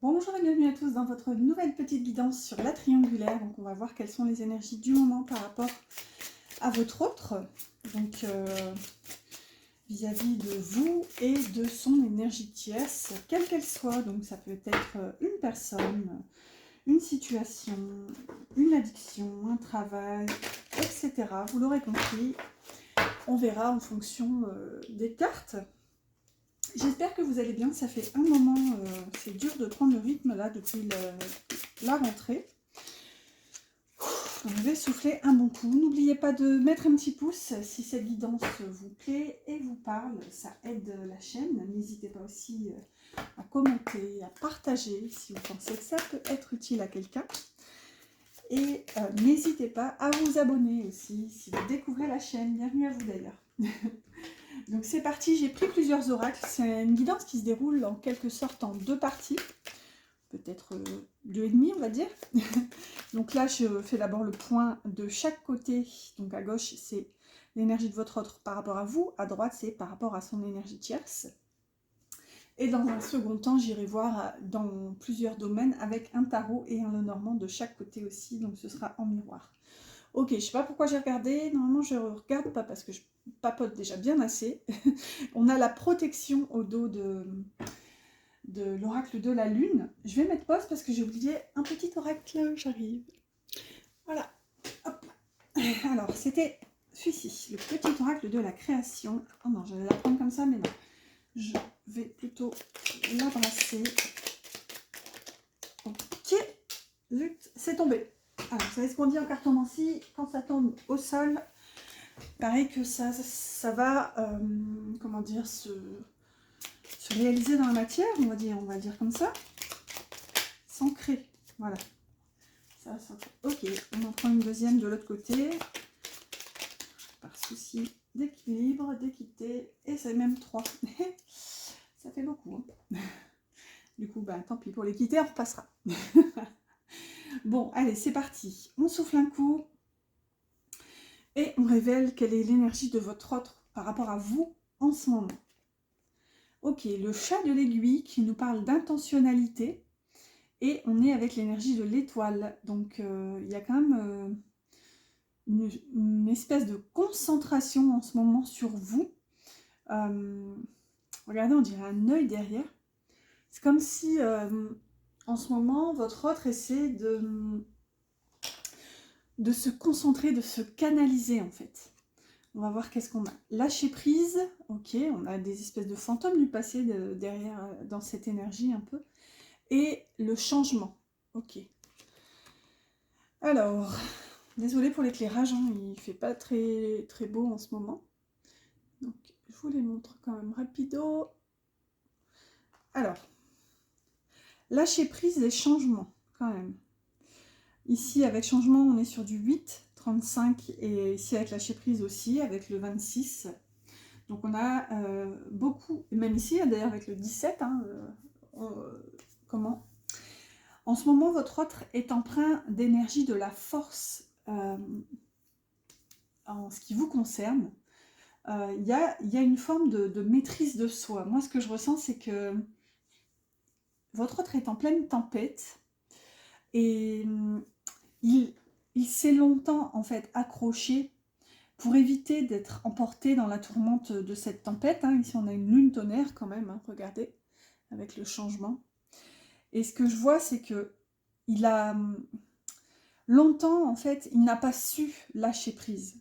Bonjour et bienvenue à tous dans votre nouvelle petite guidance sur la triangulaire. Donc on va voir quelles sont les énergies du moment par rapport à votre autre. Donc vis-à-vis de vous et de son énergie tierce, quelle qu'elle soit. Donc ça peut être une personne, une situation, une addiction, un travail, etc. Vous l'aurez compris, on verra en fonction des cartes. J'espère que vous allez bien, ça fait un moment, c'est dur de prendre le rythme là depuis la rentrée. Donc, je vais souffler un bon coup. N'oubliez pas de mettre un petit pouce si cette guidance vous plaît et vous parle, ça aide la chaîne. N'hésitez pas aussi à commenter, à partager si vous pensez que ça peut être utile à quelqu'un. Et n'hésitez pas à vous abonner aussi si vous découvrez la chaîne. Bienvenue à vous d'ailleurs. Donc c'est parti, j'ai pris plusieurs oracles. C'est une guidance qui se déroule en quelque sorte en deux parties. Peut-être deux et demi, on va dire. Donc là, je fais d'abord le point de chaque côté. Donc à gauche, c'est l'énergie de votre autre par rapport à vous. À droite, c'est par rapport à son énergie tierce. Et dans un second temps, j'irai voir dans plusieurs domaines avec un tarot et un Lenormand de chaque côté aussi. Donc ce sera en miroir. Ok, je ne sais pas pourquoi j'ai regardé. Normalement, je ne regarde pas parce que je papote déjà bien assez. On a la protection au dos de l'oracle de la lune. Je vais mettre pause parce que j'ai oublié un petit oracle. J'arrive. Voilà. Hop. Alors, c'était celui-ci, le petit oracle de la création. Oh non, j'allais la prendre comme ça, mais non. Je vais plutôt l'embrasser. Ok. Zut, c'est tombé. Alors, vous savez ce qu'on dit en cartomancie, quand ça tombe au sol, pareil que ça va, comment dire, se réaliser dans la matière, on va dire comme ça, s'ancrer. Voilà. Ça. Ok, on en prend une deuxième de l'autre côté, par souci d'équilibre, d'équité, et c'est même 3. Ça fait beaucoup. Hein. Du coup, bah, tant pis pour l'équité, on repassera. Bon, allez, c'est parti. On souffle un coup, et on révèle quelle est l'énergie de votre autre par rapport à vous en ce moment. Ok, le chat de l'aiguille qui nous parle d'intentionnalité, et on est avec l'énergie de l'étoile. Donc, il y a quand même une espèce de concentration en ce moment sur vous. Regardez, on dirait un œil derrière. C'est comme si, en ce moment, votre autre essaie de se concentrer, de se canaliser, en fait. On va voir qu'est-ce qu'on a. Lâcher prise, ok, on a des espèces de fantômes du passé derrière, dans cette énergie un peu. Et le changement, ok. Alors, désolée pour l'éclairage, hein, il ne fait pas très, très beau en ce moment. Donc, je vous les montre quand même rapido. Alors, lâcher prise et changement, quand même. Ici, avec changement, on est sur du 8, 35, et ici, avec lâcher prise aussi, avec le 26. Donc, on a beaucoup, et même ici, d'ailleurs, avec le 17, hein, comment en ce moment, votre autre est empreint d'énergie de la force en ce qui vous concerne. Il y a une forme de maîtrise de soi. Moi, ce que je ressens, c'est que votre autre est en pleine tempête et il s'est longtemps en fait accroché pour éviter d'être emporté dans la tourmente de cette tempête. Hein. Ici, on a une lune tonnerre quand même, hein, regardez, avec le changement. Et ce que je vois, c'est que il a longtemps, en fait, il n'a pas su lâcher prise.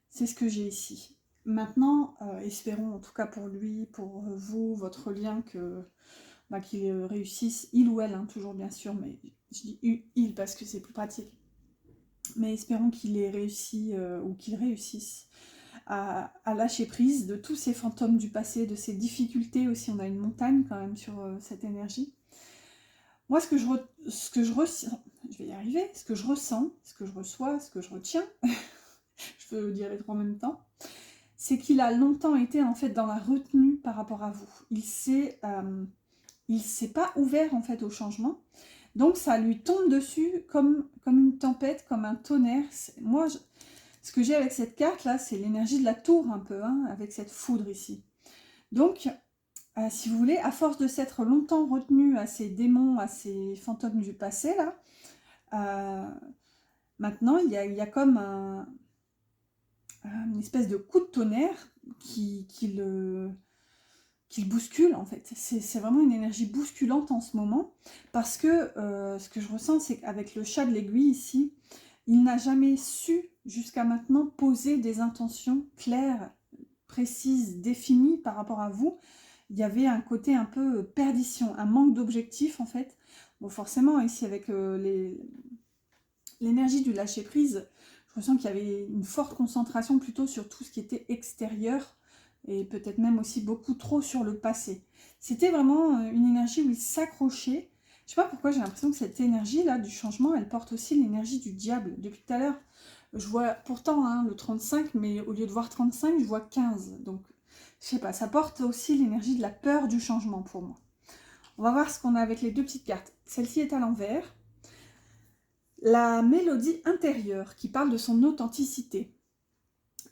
C'est ce que j'ai ici. Maintenant, espérons en tout cas pour lui, pour vous, votre lien, qu'il réussisse, il ou elle, hein, toujours bien sûr, mais je dis il parce que c'est plus pratique. Mais espérons qu'il ait réussi ou qu'il réussisse à lâcher prise de tous ces fantômes du passé, de ces difficultés aussi. On a une montagne quand même sur cette énergie. Moi, ce que je ressens, je vais y arriver, ce que je ressens, ce que je reçois, ce que je retiens, je peux dire les trois en même temps, c'est qu'il a longtemps été en fait dans la retenue par rapport à vous. Il s'est pas ouvert en fait au changement, donc ça lui tombe dessus comme une tempête, comme un tonnerre. Moi, ce que j'ai avec cette carte là, c'est l'énergie de la tour un peu, hein, avec cette foudre ici. Donc, si vous voulez, à force de s'être longtemps retenu à ces démons, à ces fantômes du passé, là, maintenant, il y a comme une espèce de coup de tonnerre qui le bouscule, en fait. C'est vraiment une énergie bousculante en ce moment, parce que ce que je ressens, c'est qu'avec le chat de l'aiguille ici, il n'a jamais su, jusqu'à maintenant, poser des intentions claires, précises, définies par rapport à vous. Il y avait un côté un peu perdition, un manque d'objectif, en fait. Bon, forcément, ici, avec l'énergie du lâcher-prise, je ressens qu'il y avait une forte concentration plutôt sur tout ce qui était extérieur, et peut-être même aussi beaucoup trop sur le passé. C'était vraiment une énergie où il s'accrochait. Je sais pas pourquoi j'ai l'impression que cette énergie-là du changement, elle porte aussi l'énergie du diable. Depuis tout à l'heure, je vois pourtant hein, le 35, mais au lieu de voir 35, je vois 15. Donc, je sais pas, ça porte aussi l'énergie de la peur du changement pour moi. On va voir ce qu'on a avec les deux petites cartes. Celle-ci est à l'envers. La mélodie intérieure qui parle de son authenticité.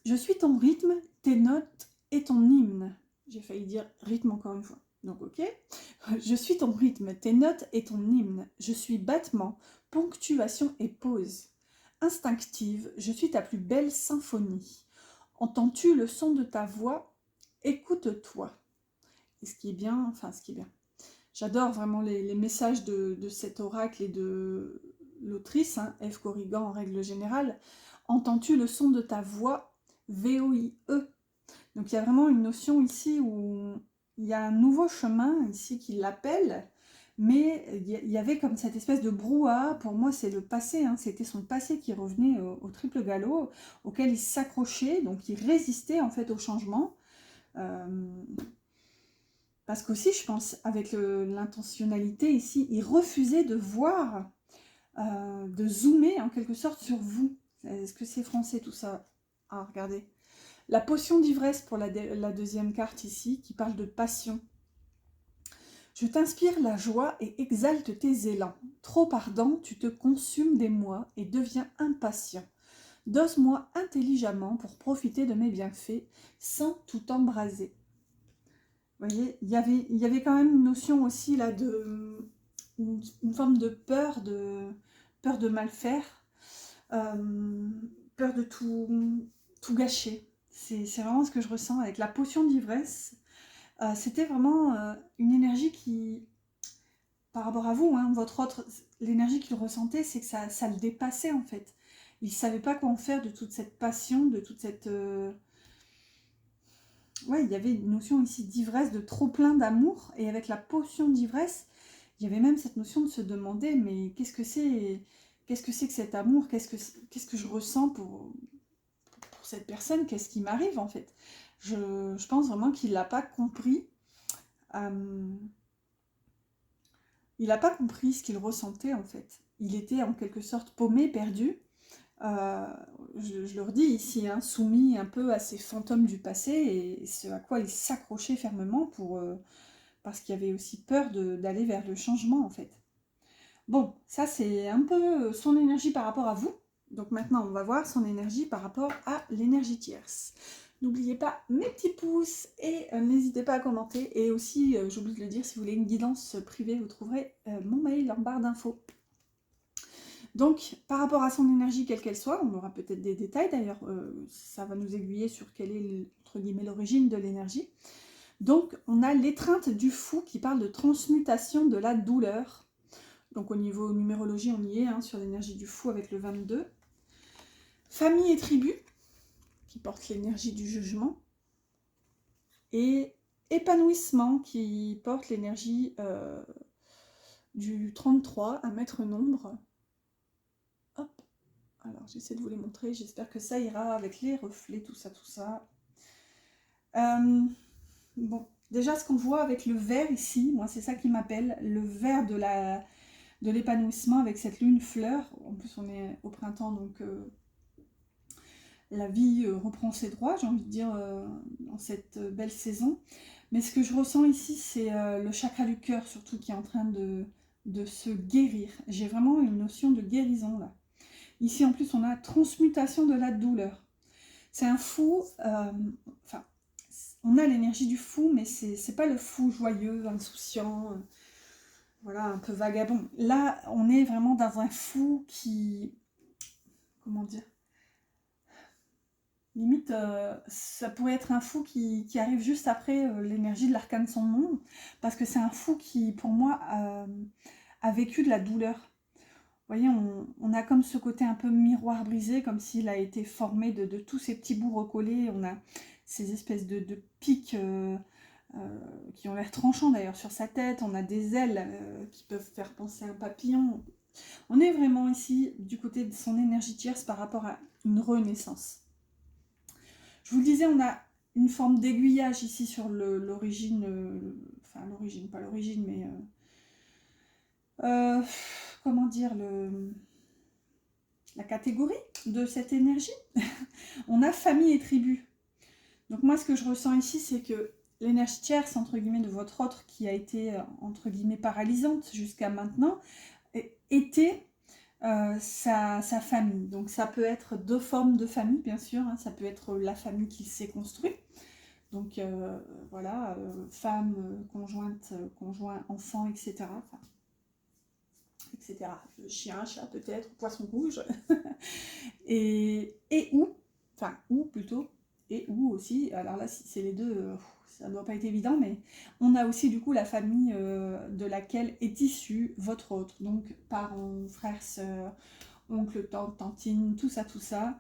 Je suis ton rythme, tes notes et ton hymne. J'ai failli dire rythme encore une fois. Donc ok. Je suis ton rythme, tes notes et ton hymne. Je suis battement, ponctuation et pause. Instinctive, je suis ta plus belle symphonie. Entends-tu le son de ta voix? Écoute-toi. Et ce qui est bien, enfin ce qui est bien. J'adore vraiment les messages de cet oracle et de l'autrice, hein, F. Corrigan en règle générale. Entends-tu le son de ta voix? V-O-I-E. Donc il y a vraiment une notion ici où il y a un nouveau chemin ici qui l'appelle, mais il y avait comme cette espèce de brouhaha. Pour moi, c'est le passé, hein, c'était son passé qui revenait au triple galop, auquel il s'accrochait, donc il résistait en fait au changement. Parce qu'aussi, je pense, avec l'intentionnalité ici, il refusait de voir, de zoomer en quelque sorte sur vous. Est-ce que c'est français tout ça? Ah, regardez. La potion d'ivresse pour la deuxième carte ici, qui parle de passion. Je t'inspire la joie et exalte tes élans. Trop ardent, tu te consumes d'émoi et deviens impatient. Dose-moi intelligemment pour profiter de mes bienfaits, sans tout embraser. Vous voyez, il y avait quand même une notion aussi là de... une forme de peur de mal faire, peur de tout gâcher. C'est vraiment ce que je ressens avec la potion d'ivresse. C'était vraiment une énergie qui, par rapport à vous, hein, votre autre, l'énergie qu'il ressentait, c'est que ça le dépassait en fait. Il ne savait pas quoi en faire de toute cette passion, de toute cette... Ouais, il y avait une notion ici d'ivresse, de trop plein d'amour. Et avec la potion d'ivresse, il y avait même cette notion de se demander, mais qu'est-ce que c'est que cet amour? Qu'est-ce que je ressens pour cette personne? Qu'est-ce qui m'arrive en fait? Je pense vraiment qu'il ne l'a pas compris. Il n'a pas compris ce qu'il ressentait en fait. Il était en quelque sorte paumé, perdu. Je le redis ici, hein, soumis un peu à ces fantômes du passé et ce à quoi il s'accrochait fermement parce qu'il y avait aussi peur d'aller vers le changement en fait. Bon, ça c'est un peu son énergie par rapport à vous. Donc maintenant on va voir son énergie par rapport à l'énergie tierce. N'oubliez pas mes petits pouces et n'hésitez pas à commenter. Et aussi, j'oublie de le dire, si vous voulez une guidance privée, vous trouverez mon mail en barre d'infos. Donc, par rapport à son énergie, quelle qu'elle soit, on aura peut-être des détails d'ailleurs, ça va nous aiguiller sur quelle est, entre guillemets, l'origine de l'énergie. Donc, on a l'étreinte du fou qui parle de transmutation de la douleur. Donc, au niveau numérologie, on y est, hein, sur l'énergie du fou avec le 22. Famille et tribu, qui porte l'énergie du jugement. Et épanouissement, qui porte l'énergie du 33, un maître nombre. Hop. Alors, j'essaie de vous les montrer. J'espère que ça ira avec les reflets, tout ça, tout ça. Bon, déjà, ce qu'on voit avec le vert ici, moi, c'est ça qui m'appelle. Le vert de l'épanouissement avec cette lune fleur. En plus, on est au printemps, donc la vie reprend ses droits, j'ai envie de dire, dans cette belle saison. Mais ce que je ressens ici, c'est le chakra du cœur, surtout, qui est en train de se guérir. J'ai vraiment une notion de guérison, là. Ici, en plus, on a transmutation de la douleur. C'est un fou, enfin, on a l'énergie du fou, mais c'est pas le fou joyeux, insouciant, voilà, un peu vagabond. Là, on est vraiment dans un fou qui, comment dire, limite, ça pourrait être un fou qui arrive juste après l'énergie de l'arcane son monde, parce que c'est un fou qui, pour moi, a vécu de la douleur. Vous voyez, on a comme ce côté un peu miroir brisé, comme s'il a été formé de tous ces petits bouts recollés. On a ces espèces de pics qui ont l'air tranchants d'ailleurs sur sa tête. On a des ailes qui peuvent faire penser à un papillon. On est vraiment ici du côté de son énergie tierce par rapport à une renaissance. Je vous le disais, on a une forme d'aiguillage ici sur l'origine, enfin l'origine, pas l'origine, mais comment dire, la catégorie de cette énergie. On a famille et tribu. Donc moi, ce que je ressens ici, c'est que l'énergie tierce, entre guillemets, de votre autre, qui a été, entre guillemets, paralysante jusqu'à maintenant, était sa famille. Donc ça peut être deux formes de famille, bien sûr. Hein. Ça peut être la famille qu'il s'est construite. Donc voilà, femme, conjointe, conjoint, enfant, etc. Enfin, etc. Chien, chat peut-être, poisson rouge. et ou plutôt, et ou aussi, alors là si c'est les deux, ça ne doit pas être évident, mais on a aussi du coup la famille de laquelle est issue votre autre, donc parents, frères, sœurs, oncle, tante, tantine, tout ça, tout ça.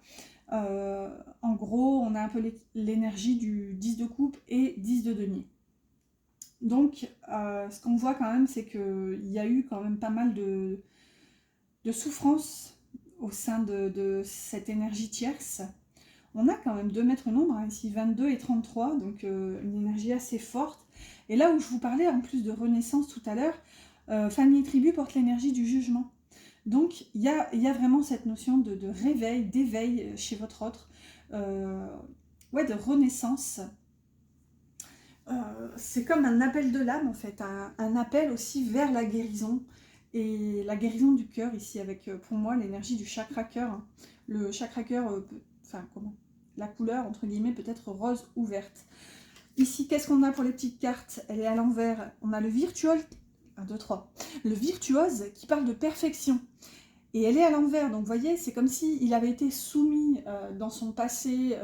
En gros, on a un peu l'énergie du 10 de coupe et 10 de denier. Donc, ce qu'on voit quand même, c'est qu'il y a eu quand même pas mal de souffrance au sein de cette énergie tierce. On a quand même deux maîtres nombres, hein, ici 22 et 33, donc une énergie assez forte. Et là où je vous parlais en plus de renaissance tout à l'heure, famille et tribu porte l'énergie du jugement. Donc il y a vraiment cette notion de réveil, d'éveil chez votre autre, ouais, de renaissance. C'est comme un appel de l'âme en fait, un appel aussi vers la guérison, et la guérison du cœur ici avec pour moi l'énergie du chakra cœur. Hein. Le chakra cœur, enfin comment, la couleur entre guillemets peut être rose ou verte. Ici, qu'est-ce qu'on a pour les petites cartes? Elle est à l'envers. On a le virtuose, 1, 2, 3. Le virtuose qui parle de perfection. Et elle est à l'envers, donc vous voyez, c'est comme s'il avait été soumis dans son passé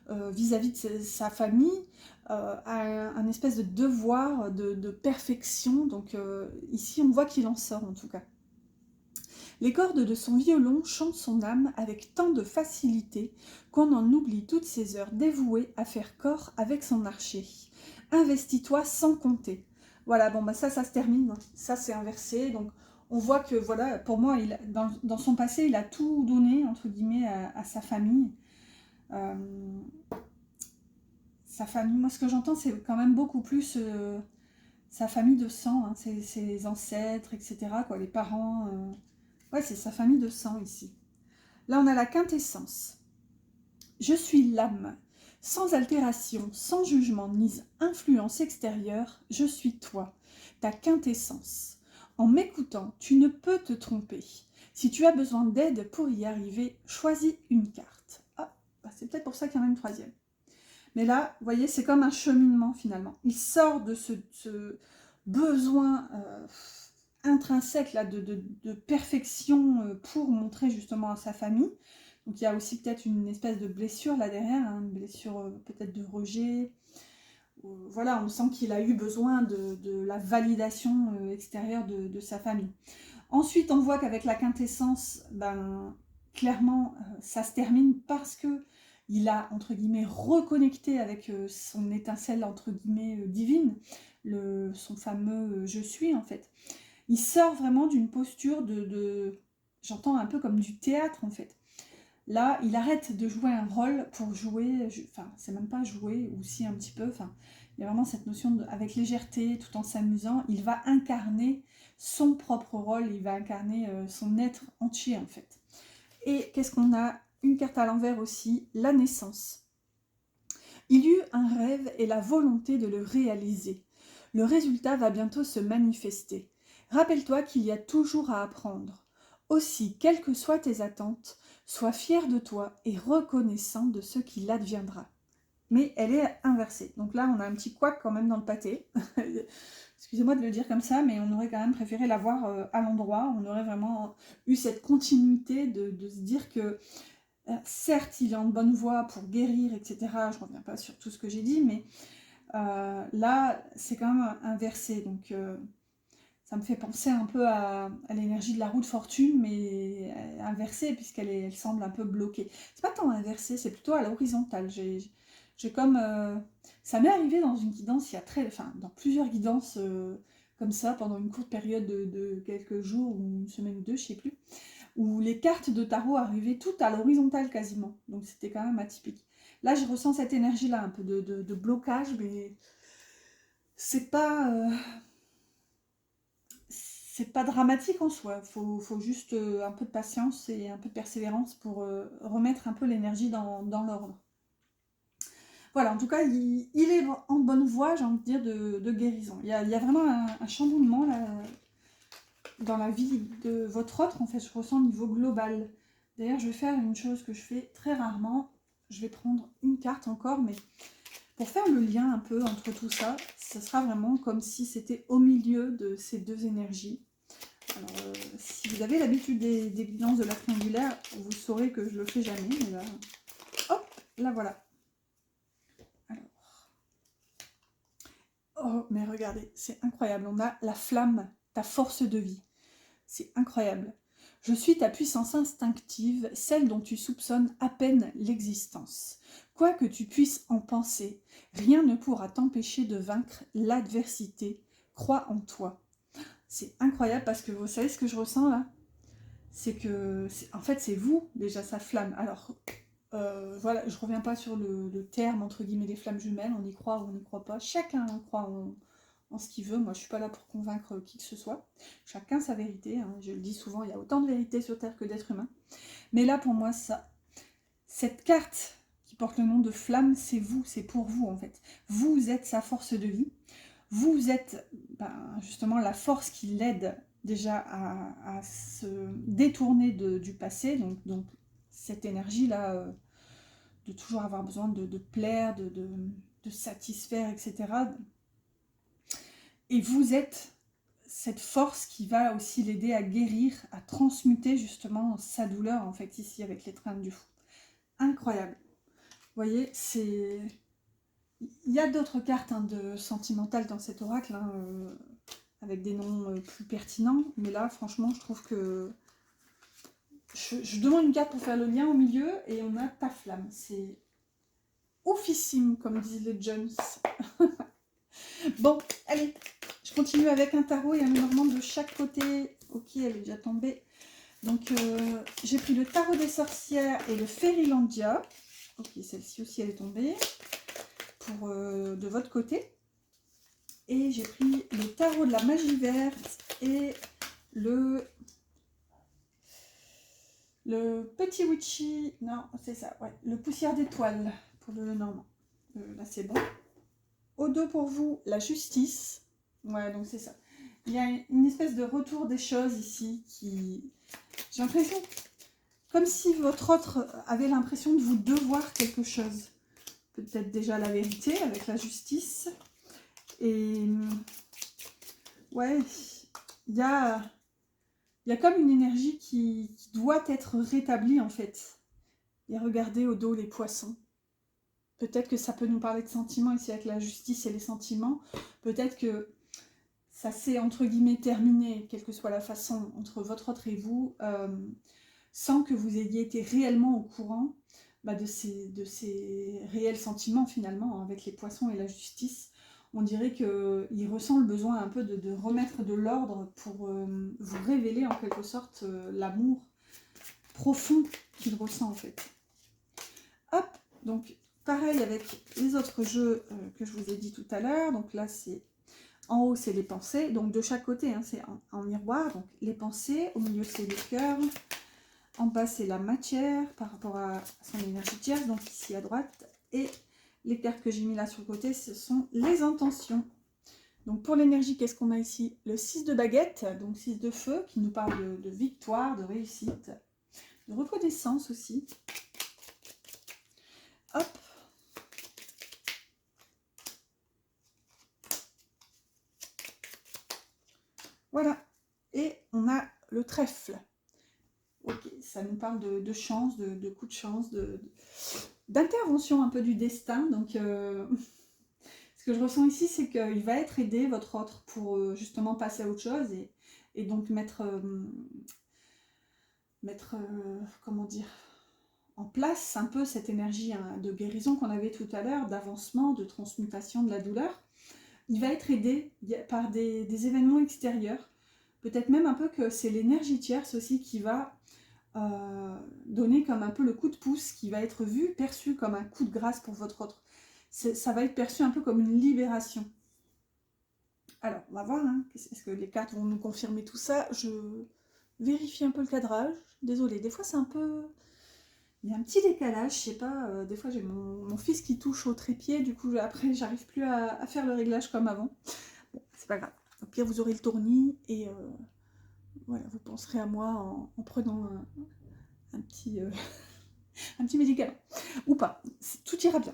vis-à-vis de sa famille à un espèce de devoir de perfection. Donc ici, on voit qu'il en sort en tout cas. Les cordes de son violon chantent son âme avec tant de facilité qu'on en oublie toutes ces heures dévouées à faire corps avec son archer. Investis-toi sans compter. Voilà, bon, bah ça se termine. Ça, c'est inversé. Donc, on voit que, voilà, pour moi, dans son passé, il a tout donné, entre guillemets, à sa famille. Sa famille, moi, ce que j'entends, c'est quand même beaucoup plus sa famille de sang, hein, ses ancêtres, etc., quoi, les parents. Ouais, c'est sa famille de sang ici. Là, on a la quintessence. Je suis l'âme. Sans altération, sans jugement ni influence extérieure, je suis toi, ta quintessence. En m'écoutant, tu ne peux te tromper. Si tu as besoin d'aide pour y arriver, choisis une carte. Ah, bah c'est peut-être pour ça qu'il y en a une troisième. Mais là, vous voyez, c'est comme un cheminement finalement. Il sort de ce besoin intrinsèque là, de perfection pour montrer justement à sa famille. Donc il y a aussi peut-être une espèce de blessure là derrière, hein, une blessure peut-être de rejet. Voilà, on sent qu'il a eu besoin de la validation extérieure de sa famille. Ensuite, on voit qu'avec la quintessence, ben, clairement, ça se termine parce que il a, entre guillemets, reconnecté avec son étincelle, entre guillemets, divine, son fameux je suis, en fait. Il sort vraiment d'une posture j'entends un peu comme du théâtre, en fait. Là, il arrête de jouer un rôle pour jouer, enfin, c'est même pas jouer, ou si un petit peu, enfin, il y a vraiment cette notion avec légèreté, tout en s'amusant, il va incarner son propre rôle, il va incarner son être entier, en fait. Et qu'est-ce qu'on a? Une carte à l'envers aussi, la naissance. Il eut un rêve et la volonté de le réaliser. Le résultat va bientôt se manifester. Rappelle-toi qu'il y a toujours à apprendre. Aussi, quelles que soient tes attentes, sois fier de toi et reconnaissant de ce qui l'adviendra. mais elle est inversée. Donc là, on a un petit couac quand même dans le pâté. Excusez-moi de le dire comme ça, mais on aurait quand même préféré l'avoir à l'endroit. On aurait vraiment eu cette continuité de se dire que, certes, il est en bonne voie pour guérir, etc. Je ne reviens pas sur tout ce que j'ai dit, mais là, c'est quand même inversé. Donc, ça me fait penser un peu à l'énergie de la roue de fortune, mais inversée, elle semble un peu bloquée. C'est pas tant inversée, c'est plutôt à l'horizontale. J'ai comme... ça m'est arrivé dans une guidance, enfin, dans plusieurs guidances comme ça, pendant une courte période de quelques jours, ou une semaine ou deux, je sais plus, où les cartes de tarot arrivaient toutes à l'horizontale quasiment. Donc c'était quand même atypique. Là, je ressens cette énergie-là, un peu de blocage, mais c'est pas... c'est pas dramatique en soi, faut juste un peu de patience et un peu de persévérance pour remettre un peu l'énergie dans l'ordre. Voilà, en tout cas, il est en bonne voie, j'ai envie de dire, de guérison. Il y a vraiment un chamboulement là, dans la vie de votre autre, en fait, je ressens au niveau global. D'ailleurs, je vais faire une chose que je fais très rarement. Je vais prendre une carte encore, mais pour faire le lien un peu entre tout ça, ce sera vraiment comme si c'était au milieu de ces deux énergies. Alors, si vous avez l'habitude des guidances de la triangulaire, vous saurez que je le fais jamais. Mais là, hop, là voilà. Alors, oh, mais regardez, c'est incroyable. On a la flamme, ta force de vie. C'est incroyable. Je suis ta puissance instinctive, celle dont tu soupçonnes à peine l'existence. Quoi que tu puisses en penser, rien ne pourra t'empêcher de vaincre l'adversité. Crois en toi. C'est incroyable parce que vous savez ce que je ressens là? C'est que, en fait, c'est vous déjà sa flamme. Alors, voilà, je reviens pas sur le terme entre guillemets des flammes jumelles, on y croit ou on n'y croit pas. Chacun croit en ce qu'il veut. Moi, je suis pas là pour convaincre qui que ce soit. Chacun sa vérité. Hein. Je le dis souvent, il y a autant de vérité sur Terre que d'êtres humains. Mais là, pour moi, cette carte qui porte le nom de flamme, c'est vous, c'est pour vous en fait. Vous êtes sa force de vie. Vous êtes justement la force qui l'aide déjà à se détourner du passé, donc cette énergie-là, de toujours avoir besoin de plaire, de satisfaire, etc. Et vous êtes cette force qui va aussi l'aider à guérir, à transmuter justement sa douleur, en fait, ici, avec l'étreinte du fou. Incroyable. Vous voyez, c'est... Il y a d'autres cartes de sentimentales dans cet oracle, avec des noms plus pertinents, mais là, franchement, je trouve que... Je demande une carte pour faire le lien au milieu, et on a ta flamme. C'est oufissime, comme disent les Jones. Bon, allez, je continue avec un tarot et un Lenormand de chaque côté. Ok, elle est déjà tombée. Donc, j'ai pris le tarot des sorcières et le Fairylandia. Ok, celle-ci aussi, elle est tombée. Pour de votre côté. Et j'ai pris le tarot de la magie verte et le petit witchy. Non, c'est ça, ouais. Le poussière d'étoile pour le Lenormand. Là, c'est bon. Au dos pour vous, la justice. Ouais, donc c'est ça. Il y a une espèce de retour des choses ici qui... J'ai l'impression, comme si votre autre avait l'impression de vous devoir quelque chose. Peut-être déjà la vérité avec la justice. Et... ouais, il y a comme une énergie qui doit être rétablie en fait. Et regardez au dos les poissons. Peut-être que ça peut nous parler de sentiments ici avec la justice et les sentiments. Peut-être que ça s'est entre guillemets terminé, quelle que soit la façon, entre votre autre et vous, sans que vous ayez été réellement au courant de ces réels sentiments finalement, avec les poissons et la justice. On dirait qu'il ressent le besoin un peu de remettre de l'ordre pour vous révéler en quelque sorte l'amour profond qu'il ressent en fait. Hop, donc pareil avec les autres jeux que je vous ai dit tout à l'heure. Donc là c'est en haut c'est les pensées, donc de chaque côté c'est en miroir, donc les pensées, au milieu c'est le cœur, en bas c'est la matière par rapport à son énergie tierce, donc ici à droite, et les cartes que j'ai mis là sur le côté ce sont les intentions. Donc pour l'énergie, qu'est-ce qu'on a ici? Le 6 de baguette, donc 6 de feu, qui nous parle de victoire, de réussite, de reconnaissance aussi. Hop. Voilà. Et on a le trèfle. Ok, ça nous parle de chance, de coup de chance, d'intervention un peu du destin. Donc, ce que je ressens ici, c'est qu'il va être aidé, votre autre, pour justement passer à autre chose et donc comment dire, en place un peu cette énergie hein, de guérison qu'on avait tout à l'heure, d'avancement, de transmutation de la douleur. Il va être aidé par des événements extérieurs. Peut-être même un peu que c'est l'énergie tierce aussi qui va donner comme un peu le coup de pouce, qui va être vu, perçu comme un coup de grâce pour votre autre. Ça va être perçu un peu comme une libération. Alors, on va voir, hein. Est-ce que les cartes vont nous confirmer tout ça? Je vérifie un peu le cadrage. Désolée, des fois c'est un peu... Il y a un petit décalage, je sais pas, des fois j'ai mon fils qui touche au trépied, du coup après j'arrive plus à faire le réglage comme avant. Bon, c'est pas grave. Au pire, vous aurez le tournis et voilà, vous penserez à moi en prenant un petit, un petit médicament. Ou pas, tout ira bien.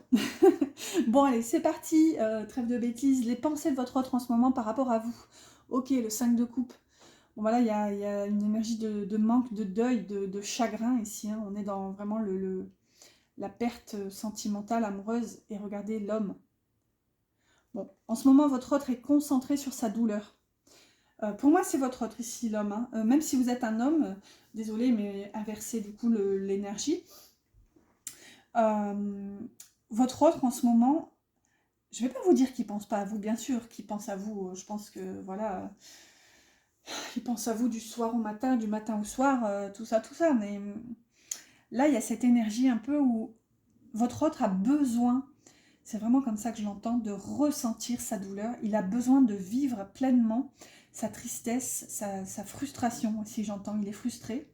Bon, allez, c'est parti. Trêve de bêtises. Les pensées de votre autre en ce moment par rapport à vous. Ok, le 5 de coupe. Bon, voilà, il y a une énergie de manque, de deuil, de chagrin ici. Hein. On est dans vraiment la perte sentimentale, amoureuse. Et regardez l'homme. Bon, en ce moment, votre autre est concentré sur sa douleur. Pour moi, c'est votre autre ici, l'homme. Hein. Même si vous êtes un homme, désolé, mais inversez du coup l'énergie. Votre autre en ce moment, je ne vais pas vous dire qu'il ne pense pas à vous, bien sûr qu'il pense à vous. Je pense que voilà, il pense à vous du soir au matin, du matin au soir, tout ça. Mais là, il y a cette énergie un peu où votre autre a besoin, c'est vraiment comme ça que je l'entends, de ressentir sa douleur. Il a besoin de vivre pleinement sa tristesse, sa frustration, si j'entends, il est frustré.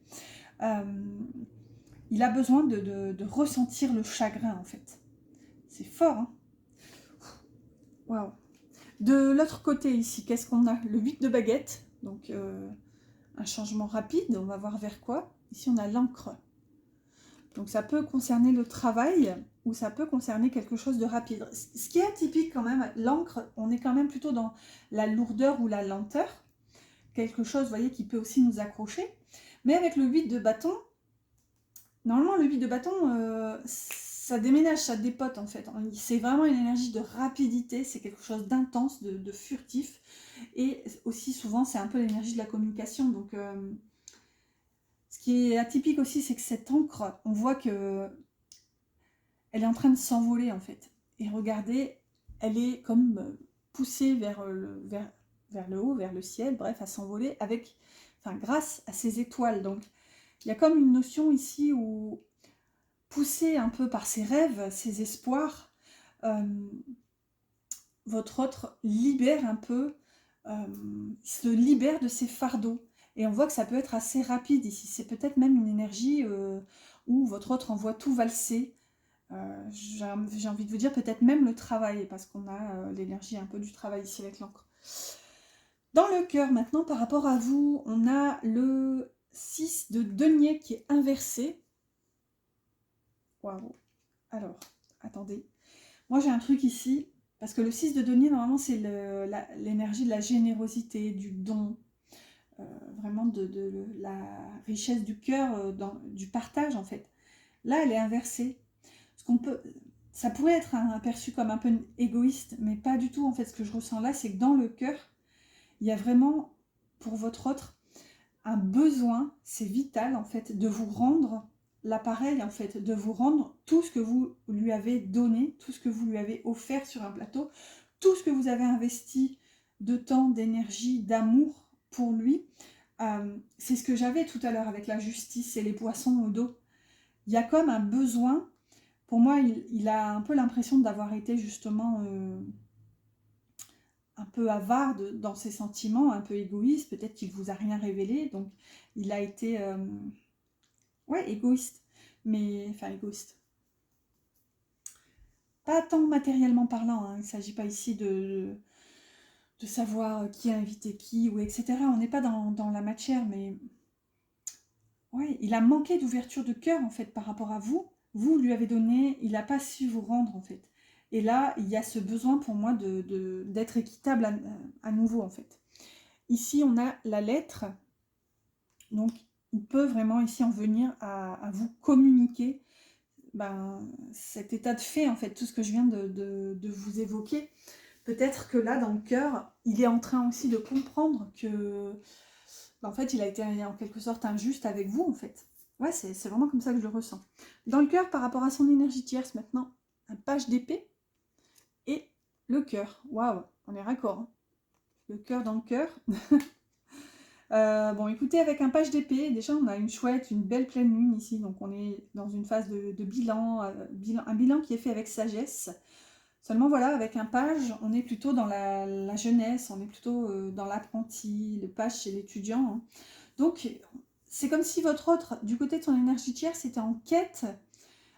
Il a besoin de ressentir le chagrin, en fait. C'est fort, hein. Waouh. De l'autre côté, ici, qu'est-ce qu'on a? Le 8 de baguette, donc un changement rapide, on va voir vers quoi. Ici, on a l'encre. Donc ça peut concerner le travail ou ça peut concerner quelque chose de rapide. Ce qui est atypique quand même, l'encre, on est quand même plutôt dans la lourdeur ou la lenteur. Quelque chose, vous voyez, qui peut aussi nous accrocher. Mais avec le 8 de bâton, normalement le 8 de bâton, ça déménage, ça dépote en fait. C'est vraiment une énergie de rapidité, c'est quelque chose d'intense, de furtif. Et aussi souvent, c'est un peu l'énergie de la communication. Donc, ce qui est atypique aussi, c'est que cette encre, on voit que elle est en train de s'envoler en fait. Et regardez, elle est comme poussée vers le haut, vers le ciel, bref, à s'envoler avec, enfin, grâce à ces étoiles. Donc, il y a comme une notion ici où, poussée un peu par ses rêves, ses espoirs, votre autre libère un peu, se libère de ses fardeaux. Et on voit que ça peut être assez rapide ici. C'est peut-être même une énergie où votre autre envoie tout valser. J'ai envie de vous dire peut-être même le travail, parce qu'on a l'énergie un peu du travail ici avec l'encre. Dans le cœur maintenant, par rapport à vous, on a le 6 de denier qui est inversé. Waouh. Alors, attendez. Moi j'ai un truc ici, parce que le 6 de denier, normalement, c'est l'énergie de la générosité, du don, vraiment de la richesse du cœur, du partage en fait. Là, elle est inversée. Ça pourrait être aperçu comme un peu égoïste, mais pas du tout. En fait, ce que je ressens là, c'est que dans le cœur, il y a vraiment, pour votre autre, un besoin, c'est vital en fait, de vous rendre l'appareil, en fait, de vous rendre tout ce que vous lui avez donné, tout ce que vous lui avez offert sur un plateau, tout ce que vous avez investi de temps, d'énergie, d'amour pour lui. C'est ce que j'avais tout à l'heure avec la justice et les poissons au dos. Il y a comme un besoin. Pour moi, il a un peu l'impression d'avoir été justement un peu avare dans ses sentiments, un peu égoïste. Peut-être qu'il ne vous a rien révélé. Donc, il a été ouais, égoïste. Mais, enfin, égoïste. Pas tant matériellement parlant. Hein. Il ne s'agit pas ici de savoir qui a invité qui, ou etc. On n'est pas dans la matière, mais ouais, il a manqué d'ouverture de cœur, en fait, par rapport à vous. Vous lui avez donné, il n'a pas su vous rendre, en fait. Et là, il y a ce besoin pour moi d'être équitable à nouveau, en fait. ici, on a la lettre. Donc, il peut vraiment ici en venir à vous communiquer cet état de fait, en fait, tout ce que je viens de vous évoquer. Peut-être que là, dans le cœur, il est en train aussi de comprendre que, en fait, il a été en quelque sorte injuste avec vous, en fait. Ouais, c'est vraiment comme ça que je le ressens. Dans le cœur, par rapport à son énergie tierce, maintenant, un page d'épée et le cœur. Waouh, on est raccord. Hein. Le cœur dans le cœur. Bon, écoutez, avec un page d'épée, déjà, on a une chouette, une belle pleine lune ici. Donc, on est dans une phase de bilan, un bilan qui est fait avec sagesse. Seulement, voilà, avec un page, on est plutôt dans la jeunesse, on est plutôt dans l'apprenti, le page chez l'étudiant. Hein. Donc, c'est comme si votre autre, du côté de son énergie tierce, était en quête,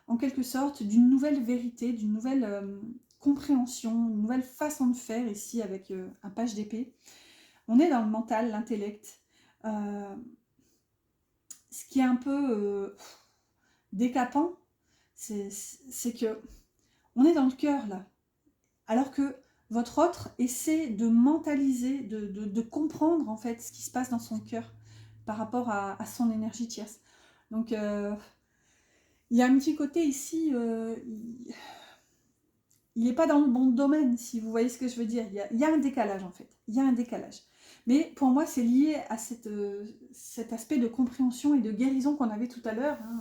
en quelque sorte, d'une nouvelle vérité, d'une nouvelle compréhension, une nouvelle façon de faire ici avec un page d'épée. On est dans le mental, l'intellect. Ce qui est un peu décapant, c'est que on est dans le cœur là. Alors que votre autre essaie de mentaliser, de comprendre en fait ce qui se passe dans son cœur par rapport à son énergie tierce. Donc il y a un petit côté ici, il n'est pas dans le bon domaine, si vous voyez ce que je veux dire. Il y a un décalage en fait, il y a un décalage. Mais pour moi c'est lié à cet aspect de compréhension et de guérison qu'on avait tout à l'heure, hein,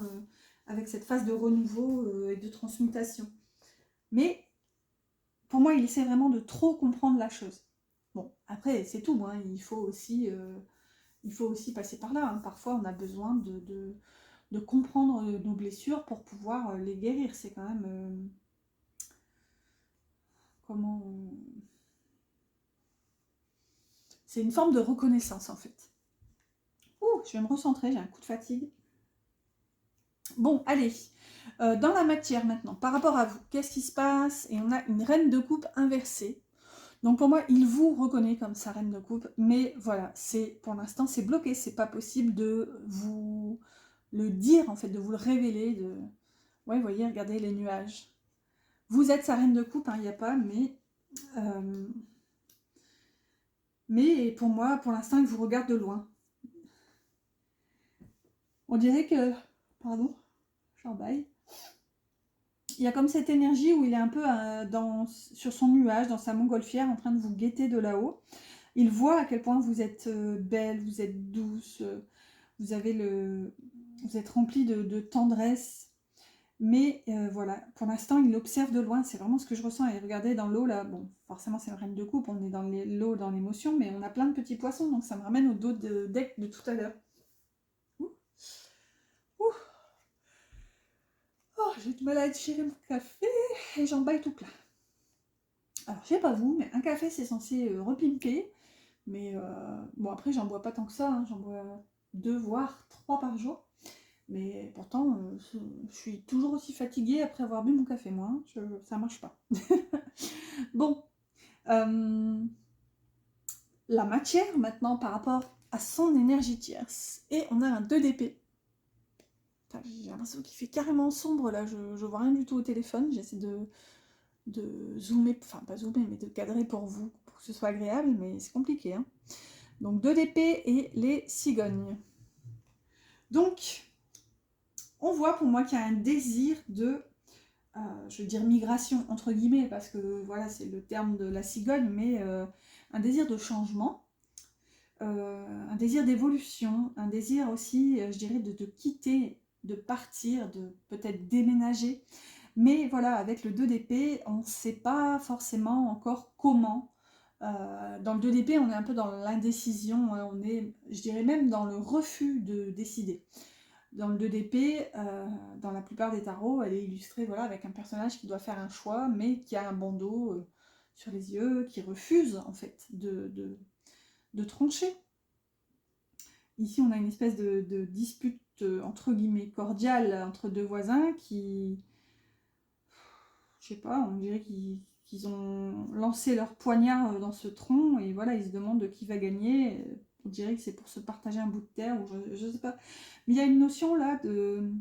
avec cette phase de renouveau et de transmutation. Mais pour moi, il essaie vraiment de trop comprendre la chose. Bon, après, c'est tout. Hein. Il faut aussi passer par là. Hein. Parfois, on a besoin de comprendre nos blessures pour pouvoir les guérir. C'est quand même... C'est une forme de reconnaissance, en fait. Ouh, je vais me recentrer, j'ai un coup de fatigue. Bon, allez. Dans la matière, maintenant, par rapport à vous, qu'est-ce qui se passe? Et on a une reine de coupe inversée. Donc pour moi, il vous reconnaît comme sa reine de coupe, mais voilà, pour l'instant c'est bloqué, c'est pas possible de vous le dire en fait, de vous le révéler. Ouais, vous voyez, regardez les nuages. Vous êtes sa reine de coupe, il n'y a pas, mais pour moi, pour l'instant, il vous regarde de loin. On dirait que, pardon, j'en baille. Il y a comme cette énergie où il est un peu sur son nuage, dans sa montgolfière, en train de vous guetter de là-haut. Il voit à quel point vous êtes belle, vous êtes douce, vous êtes remplie de tendresse. Mais voilà, pour l'instant, il observe de loin. C'est vraiment ce que je ressens. Et regardez dans l'eau, là, bon, forcément, c'est une reine de coupe. On est dans l'eau, dans l'émotion, mais on a plein de petits poissons. Donc ça me ramène au dos de deck de tout à l'heure. Oh, j'ai du mal à digérer mon café et j'en baille tout plein. Alors, je sais pas vous, mais un café, c'est censé repimper. Mais bon, après, j'en bois pas tant que ça. Hein. J'en bois 2 voire 3 par jour. Mais pourtant, je suis toujours aussi fatiguée après avoir bu mon café, moi. Hein. Ça marche pas. Bon. La matière, maintenant, par rapport à son énergie tierce. Et on a un 2 d'épée. J'ai l'impression qu'il fait carrément sombre, là. Je vois rien du tout au téléphone. J'essaie de zoomer, enfin pas zoomer, mais de cadrer pour vous, pour que ce soit agréable, mais c'est compliqué. Hein. Donc 2 d'épée et les cigognes. Donc, on voit pour moi qu'il y a un désir de, je veux dire migration, entre guillemets, parce que voilà, c'est le terme de la cigogne, mais un désir de changement, un désir d'évolution, un désir aussi, je dirais, de quitter, de partir, de peut-être déménager. Mais voilà, avec le 2 d'épée, on ne sait pas forcément encore comment. Dans le 2 d'épée, on est un peu dans l'indécision, hein, on est, je dirais même, dans le refus de décider. Dans le 2 d'épée, dans la plupart des tarots, elle est illustrée voilà, avec un personnage qui doit faire un choix, mais qui a un bandeau sur les yeux, qui refuse en fait de trancher. Ici, on a une espèce de dispute entre guillemets cordiale entre deux voisins qui, je sais pas, on dirait qu'ils ont lancé leur poignard dans ce tronc et voilà, ils se demandent de qui va gagner. On dirait que c'est pour se partager un bout de terre ou je sais pas. Mais il y a une notion là de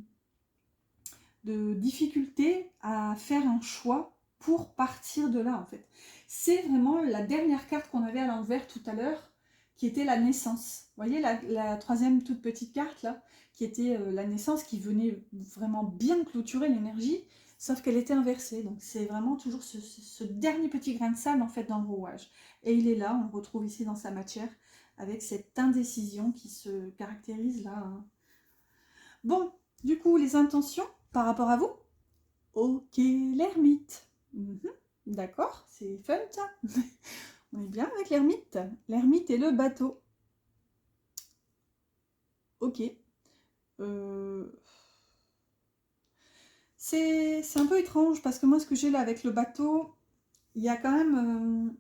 difficulté à faire un choix pour partir de là en fait. C'est vraiment la dernière carte qu'on avait à l'envers tout à l'heure qui était la naissance. Vous voyez la troisième toute petite carte là, qui était la naissance, qui venait vraiment bien clôturer l'énergie, sauf qu'elle était inversée. Donc c'est vraiment toujours ce dernier petit grain de sable en fait dans le rouage. Et il est là, on le retrouve ici dans sa matière, avec cette indécision qui se caractérise là. Hein. Bon, du coup, les intentions par rapport à vous. Ok, l'ermite. D'accord, c'est fun ça. On est bien avec l'ermite. L'ermite et le bateau. Ok. C'est un peu étrange parce que moi, ce que j'ai là avec le bateau, il y a quand même...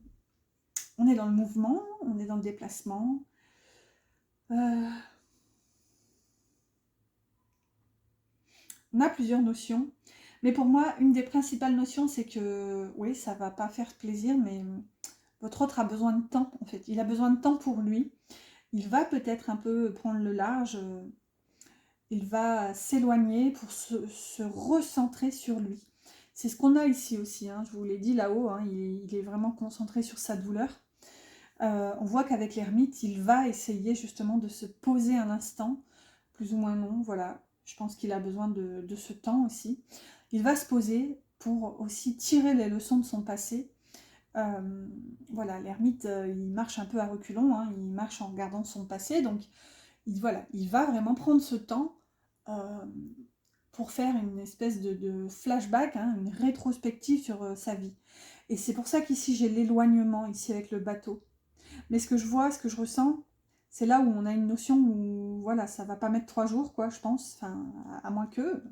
on est dans le mouvement, on est dans le déplacement. On a plusieurs notions. Mais pour moi, une des principales notions, c'est que, oui, ça va pas faire plaisir, mais votre autre a besoin de temps, en fait. Il a besoin de temps pour lui. Il va peut-être un peu prendre le large. Il va s'éloigner pour se recentrer sur lui. C'est ce qu'on a ici aussi, hein. Je vous l'ai dit là-haut, hein, il est vraiment concentré sur sa douleur. On voit qu'avec l'ermite, il va essayer justement de se poser un instant, plus ou moins long, voilà. Je pense qu'il a besoin de ce temps aussi. Il va se poser pour aussi tirer les leçons de son passé. Voilà, l'ermite, il marche un peu à reculons, hein, il marche en regardant son passé, donc voilà, il va vraiment prendre ce temps pour faire une espèce de flashback, hein, une rétrospective sur sa vie. Et c'est pour ça qu'ici j'ai l'éloignement, ici avec le bateau. Mais ce que je vois, ce que je ressens, c'est là où on a une notion où, voilà, ça va pas mettre 3 jours, quoi, je pense, enfin, à moins que.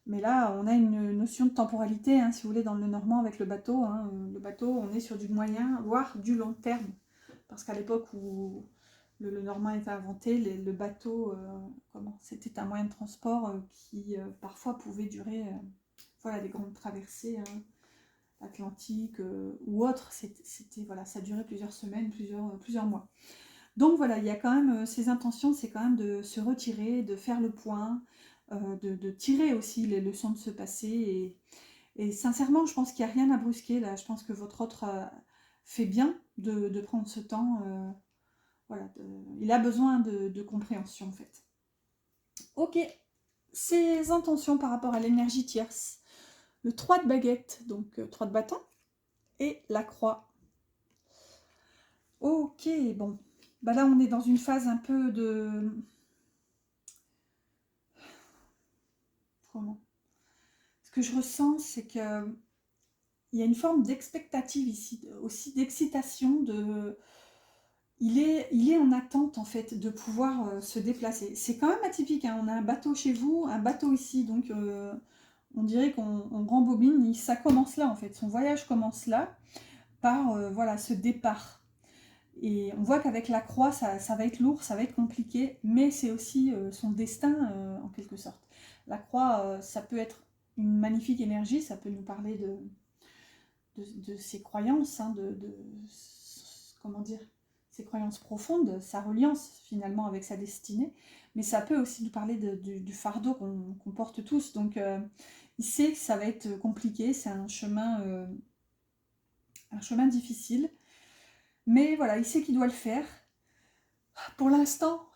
Mais là, on a une notion de temporalité, hein, si vous voulez, dans le Normand avec le bateau. Hein. Le bateau, on est sur du moyen, voire du long terme. Parce qu'à l'époque où le Normand était inventé, le bateau, c'était un moyen de transport qui parfois pouvait durer voilà, des grandes traversées hein, atlantiques ou autres. Voilà, ça durait plusieurs semaines, plusieurs mois. Donc voilà, il y a quand même ces intentions, c'est quand même de se retirer, de faire le point, de tirer aussi les leçons de ce passé. Et sincèrement, je pense qu'il n'y a rien à brusquer là. Je pense que votre autre fait bien de prendre ce temps. Voilà, il a besoin de compréhension en fait. Ok, ses intentions par rapport à l'énergie tierce. Le 3 de baguette, donc 3 de bâton, et la croix. Ok, bon. Bah là, on est dans une phase un peu de... Comment? Ce que je ressens, c'est que il y a une forme d'expectative ici, aussi d'excitation, il est en attente en fait de pouvoir se déplacer. C'est quand même atypique, hein. On a un bateau chez vous, un bateau ici, donc on dirait qu'on rembobine, ça commence là en fait, son voyage commence là, par voilà, ce départ. Et on voit qu'avec la croix, ça va être lourd, ça va être compliqué, mais c'est aussi son destin en quelque sorte. La croix, ça peut être une magnifique énergie, ça peut nous parler de ses croyances, hein, comment dire, ses croyances profondes, sa reliance finalement avec sa destinée, mais ça peut aussi nous parler du fardeau qu'on porte tous. Donc il sait que ça va être compliqué, c'est un chemin difficile, mais voilà, il sait qu'il doit le faire. Pour l'instant,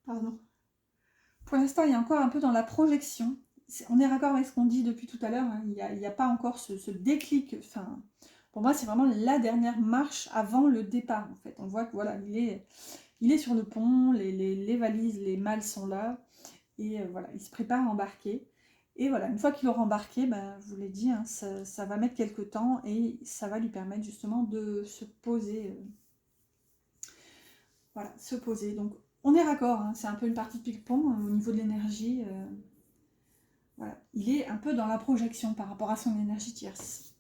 pardon, pour l'instant, il y a encore un peu dans la projection. On est raccord avec ce qu'on dit depuis tout à l'heure, hein. Il n'y a pas encore ce déclic. Enfin, pour moi, c'est vraiment la dernière marche avant le départ. En fait, on voit que voilà, il est sur le pont, les valises, les malles sont là, et voilà, il se prépare à embarquer. Et voilà, une fois qu'il aura embarqué, ben, je vous l'ai dit, hein, ça va mettre quelques temps et ça va lui permettre justement de se poser. Voilà, se poser. Donc, on est raccord, hein, c'est un peu une partie de ping-pong au niveau de l'énergie. Voilà, il est un peu dans la projection par rapport à son énergie tierce.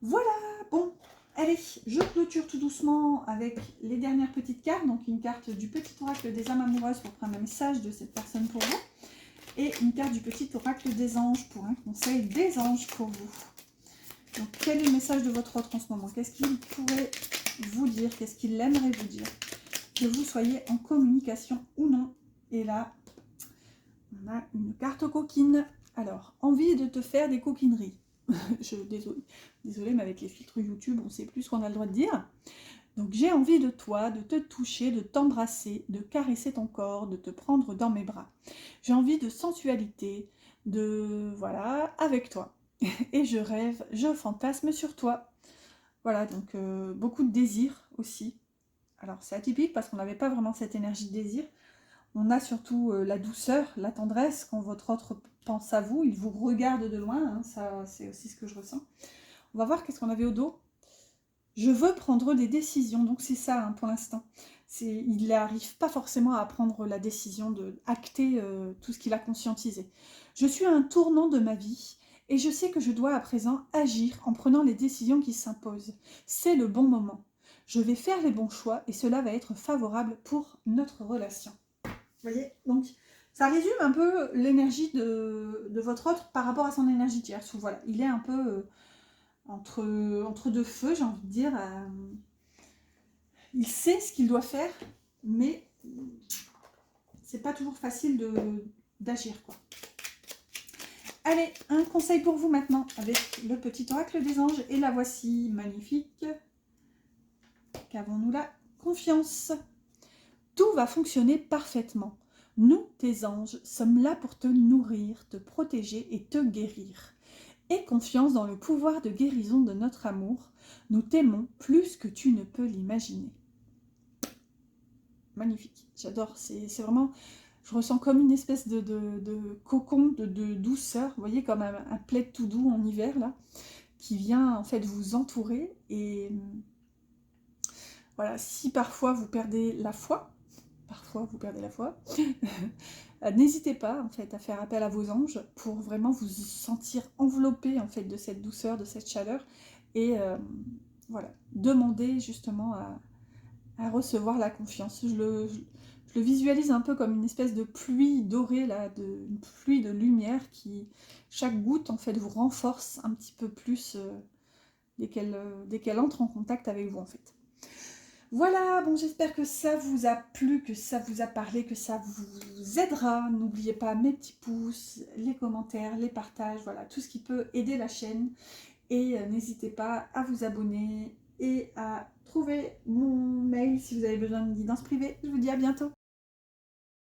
Voilà, bon, allez, je clôture tout doucement avec les dernières petites cartes. Donc, une carte du petit oracle des âmes amoureuses pour prendre un message de cette personne pour vous. Et une carte du petit oracle des anges pour un conseil des anges pour vous. Donc, quel est le message de votre autre en ce moment? Qu'est-ce qu'il pourrait vous dire? Qu'est-ce qu'il aimerait vous dire? Que vous soyez en communication ou non. Et là, on a une carte coquine. Alors, envie de te faire des coquineries. Désolée, mais avec les filtres YouTube, on ne sait plus ce qu'on a le droit de dire. Donc j'ai envie de toi, de te toucher, de t'embrasser, de caresser ton corps, de te prendre dans mes bras. J'ai envie de sensualité, de... voilà, avec toi. Et je rêve, je fantasme sur toi. Voilà, donc beaucoup de désir aussi. Alors c'est atypique parce qu'on n'avait pas vraiment cette énergie de désir. On a surtout la douceur, la tendresse quand votre autre pense à vous, il vous regarde de loin, hein, ça c'est aussi ce que je ressens. On va voir qu'est-ce qu'on avait au dos. Je veux prendre des décisions, donc c'est ça hein, pour l'instant. Il n'arrive pas forcément à prendre la décision de acter tout ce qu'il a conscientisé. Je suis à un tournant de ma vie et je sais que je dois à présent agir en prenant les décisions qui s'imposent. C'est le bon moment. Je vais faire les bons choix et cela va être favorable pour notre relation. Vous voyez, donc ça résume un peu l'énergie de votre autre par rapport à son énergie tierce. Voilà, il est un peu entre deux feux, j'ai envie de dire. Il sait ce qu'il doit faire, mais c'est pas toujours facile d'agir, quoi. Allez, un conseil pour vous maintenant, avec le petit oracle des anges, et la voici, magnifique. Qu'avons-nous là? Confiance. Tout va fonctionner parfaitement. Nous, tes anges, sommes là pour te nourrir, te protéger et te guérir. Aie confiance dans le pouvoir de guérison de notre amour. Nous t'aimons plus que tu ne peux l'imaginer. Magnifique, j'adore. C'est vraiment, je ressens comme une espèce de cocon, de douceur. Vous voyez, comme un plaid tout doux en hiver, là, qui vient en fait vous entourer. Et voilà, si parfois vous perdez la foi, n'hésitez pas en fait à faire appel à vos anges pour vraiment vous sentir enveloppé en fait de cette douceur, de cette chaleur et voilà, demandez justement à recevoir la confiance. Je le visualise un peu comme une espèce de pluie dorée là, une pluie de lumière qui chaque goutte en fait vous renforce un petit peu plus dès qu'elle entre en contact avec vous en fait. Voilà, bon, j'espère que ça vous a plu, que ça vous a parlé, que ça vous aidera. N'oubliez pas mes petits pouces, les commentaires, les partages, voilà, tout ce qui peut aider la chaîne. Et n'hésitez pas à vous abonner et à trouver mon mail si vous avez besoin d'une guidance privée. Je vous dis à bientôt.